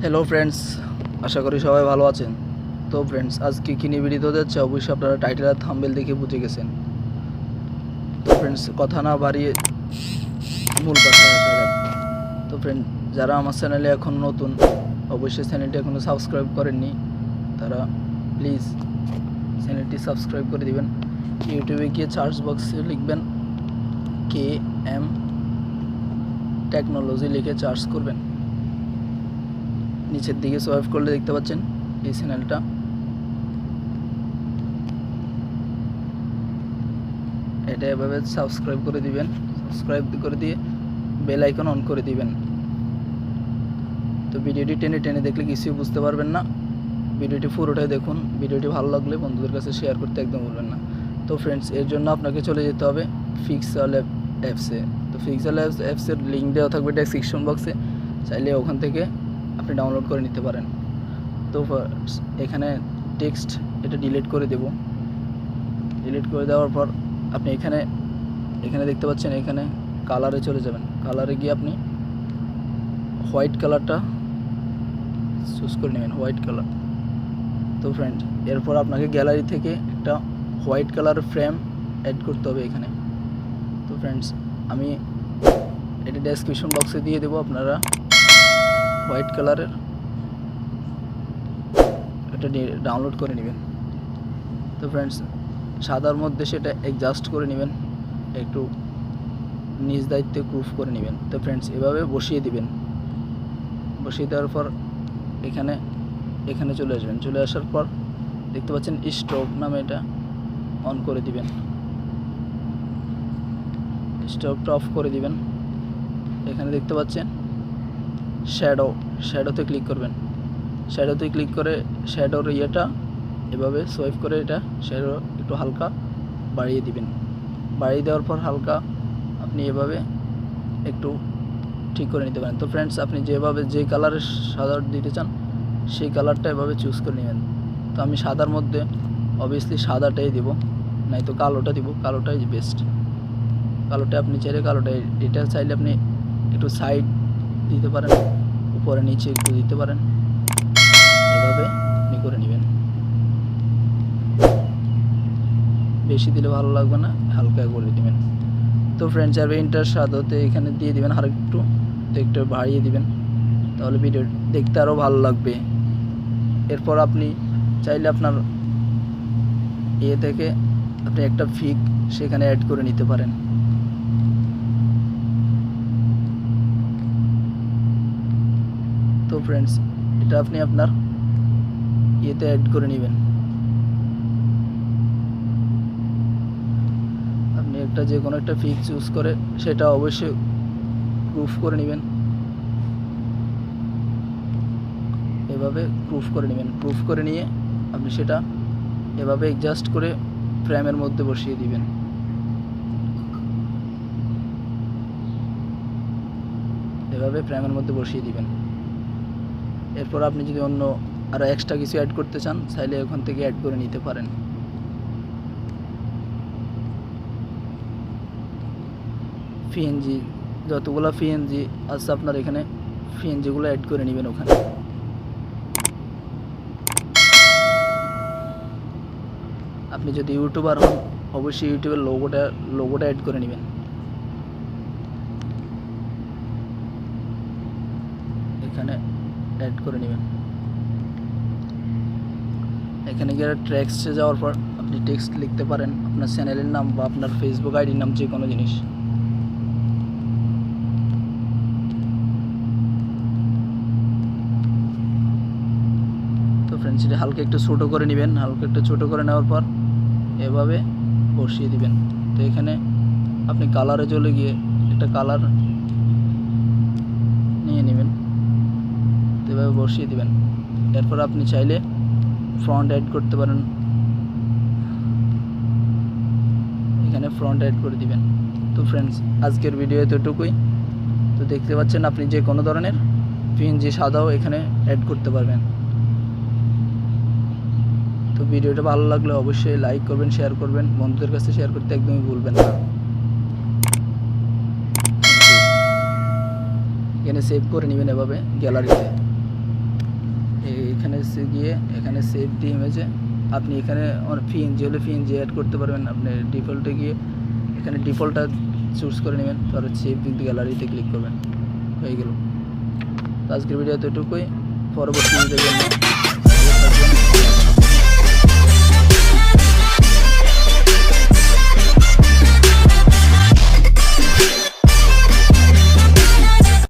Hello friends, আশা করি সবাই ভালো আছেন। তো ফ্রেন্ডস, আজকে কী নিয়ে ভিডিও যাচ্ছে অবশ্যই আপনারা টাইটেল আর থাম্বনেল দেখে বুঝে গেছেন। তো ফ্রেন্ডস, কথা না বাড়িয়ে মূল কথায় আসা যাক। তো ফ্রেন্ড, যারা আমার চ্যানেলে এখন নতুন, অবশ্যই চ্যানেলটি এখনও সাবস্ক্রাইব করেননি, তারা প্লিজ চ্যানেলটি সাবস্ক্রাইব করে দিবেন। ইউটিউবে গিয়ে সার্চ বক্সে লিখবেন KM টেকনোলজি লিখে সার্চ করবেন। নিচের দিকে সোয়াইপ করলে দেখতে পাচ্ছেন এই চ্যানেলটা। এটা এভাবে সাবস্ক্রাইব করে দিবেন, সাবস্ক্রাইব করে দিয়ে বেল আইকন অন করে দিবেন। তো ভিডিওটি টেনে টেনে দেখলে কিছুই বুঝতে পারবেন না, ভিডিওটি পুরোটাই দেখুন। ভিডিওটি ভালো লাগলে বন্ধুদের কাছে শেয়ার করতে একদম ভুলবেন না। তো ফ্রেন্ডস, এর জন্য আপনাকে চলে যেতে হবে পিক্সেল অ্যাপসে। তো পিক্সেল অ্যাপসের লিঙ্ক দেওয়া থাকবে ডেসক্রিপশন বক্সে, চাইলে ওখান থেকে আপনি ডাউনলোড করে নিতে পারেন। তো এখানে টেক্সট এটা ডিলিট করে দেব। ডিলিট করে দেওয়ার পর আপনি এখানে দেখতে পাচ্ছেন, এখানে কালারে চলে যাবেন। কালারে গিয়ে আপনি হোয়াইট কালারটা চুজ করে নেবেন, হোয়াইট কালার। তো ফ্রেন্ড, এরপর আপনাকে গ্যালারি থেকে একটা হোয়াইট কালার ফ্রেম অ্যাড করতে হবে এখানে। তো ফ্রেন্ডস, আমি এটা ডেসক্রিপশন বক্সে দিয়ে দেবো, আপনারা হোয়াইট কালারের এটা ডাউনলোড করে নেবেন। তো ফ্রেন্ডস, সাদার মধ্যে সেটা অ্যাডজাস্ট করে নেবেন, একটু নিজ দায়িত্বে প্রুফ করে নেবেন। তো ফ্রেন্ডস, এভাবে বসিয়ে দিবেন। বসিয়ে দেওয়ার পর এখানে চলে আসবেন। চলে আসার পর দেখতে পাচ্ছেন স্টপ নামে, এটা অন করে দিবেন, স্টপটা অফ করে দিবেন। এখানে দেখতে পাচ্ছেন শ্যাডোতে ক্লিক করবেন। শ্যাডোতে ক্লিক করে শ্যাডোর ইয়েটা এভাবে সোয়াইপ করে এটা শ্যাডো একটু হালকা বাড়িয়ে দিবেন। বাড়িয়ে দেওয়ার পর হালকা আপনি এভাবে একটু ঠিক করে নিতে পারেন। তো ফ্রেন্ডস, আপনি যে কালারের সাদা দিতে চান সেই কালারটা এভাবে চুজ করে নেবেন। তো আমি সাদার মধ্যে অবভিয়াসলি সাদাটাই দিব, নাই তো কালোটা দিব। কালোটাই বেস্ট। কালোটা আপনি চাইলে কালোটাই, এটা চাইলে আপনি একটু সাইড দিতে পারেন, উপরে নিচে একটু দিতে পারেন। এভাবে আপনি করে নেবেন। বেশি দিলে ভালো লাগবে না, হালকা করে দিবেন। তো ফ্রেন্ডস, আর ইন্টার সাদাতে এখানে দিয়ে দিবেন আর একটু বাড়িয়ে দিবেন, তাহলে ভিডিও দেখতে আরও ভালো লাগবে। এরপর আপনি চাইলে আপনার থেকে আপনি একটা ফিক সেখানে অ্যাড করে নিতে পারেন। তো ফ্রেন্ডস, এটা আপনি আপনার অ্যাড করে নেবেন। আপনি যে কোনো একটা ফিক চুজ করে সেটা অবশ্যই প্রুফ করে নেবেন। এভাবে প্রুফ করে নেবেন। প্রুফ করে নিয়ে আপনি সেটা এভাবে অ্যাডজাস্ট করে ফ্রেমের মধ্যে বসিয়ে দিবেন। এভাবে ফ্রেমের মধ্যে বসিয়ে দিবেন। এরপর আপনি যদি অন্য আরও এক্সট্রা কিছু অ্যাড করতে চান, চাইলে ওখান থেকে অ্যাড করে নিতে পারেন। পিএনজি যতগুলো পিএনজি আছে আপনার এখানে, পিএনজিগুলো অ্যাড করে নেবেন ওখানে। আপনি যদি ইউটিউবার হন, অবশ্যই ইউটিউবের লোগোটা অ্যাড করে নেবেন। এখানে অ্যাড করে নেবেন। এখানে গিয়ে টেক্সটে যাওয়ার পর আপনি টেক্সট লিখতে পারেন আপনার চ্যানেলের নাম বা আপনার ফেসবুক আইডির নাম, যে কোনো জিনিস। তো ফ্রেন্ডস, এটা হালকা একটু ছোটো করে নেবেন। হালকা একটু ছোটো করে নেওয়ার পর এভাবে বসিয়ে দিবেন। তো এখানে আপনি কালারে চলে গিয়ে একটা কালার নিয়ে নেবেন, তো এভাবে বসিয়ে দিবেন। এরপর আপনি চাইলে ফ্রন্ট অ্যাড করতে পারেন, এখানে ফ্রন্ট অ্যাড করে দিবেন। তো ফ্রেন্ডস, আজকের ভিডিও এতটুকুই। তো দেখতে পাচ্ছেন আপনি যে কোনো ধরনের পিএনজি সাদাও এখানে অ্যাড করতে পারবেন। তো ভিডিওটা ভালো লাগলে অবশ্যই লাইক করবেন, শেয়ার করবেন, বন্ধুদের কাছে শেয়ার করতে একদমই ভুলবেন না। এখানে সেভ করে নেবেন এভাবে গ্যালারিতে। এখানে গিয়ে এখানে সেভ দি ইমেজে আপনি এখানে পিএনজি হলে পিএনজি অ্যাড করতে পারবেন। আপনি ডিফল্টে গিয়ে এখানে ডিফল্টটা চুজ করে নেবেন, তারপর সেভ গ্যালারিতে ক্লিক করবেন, হয়ে গেল। তো আজকের ভিডিও তো এটুকুই। পরবর্তী ভিডিওর জন্য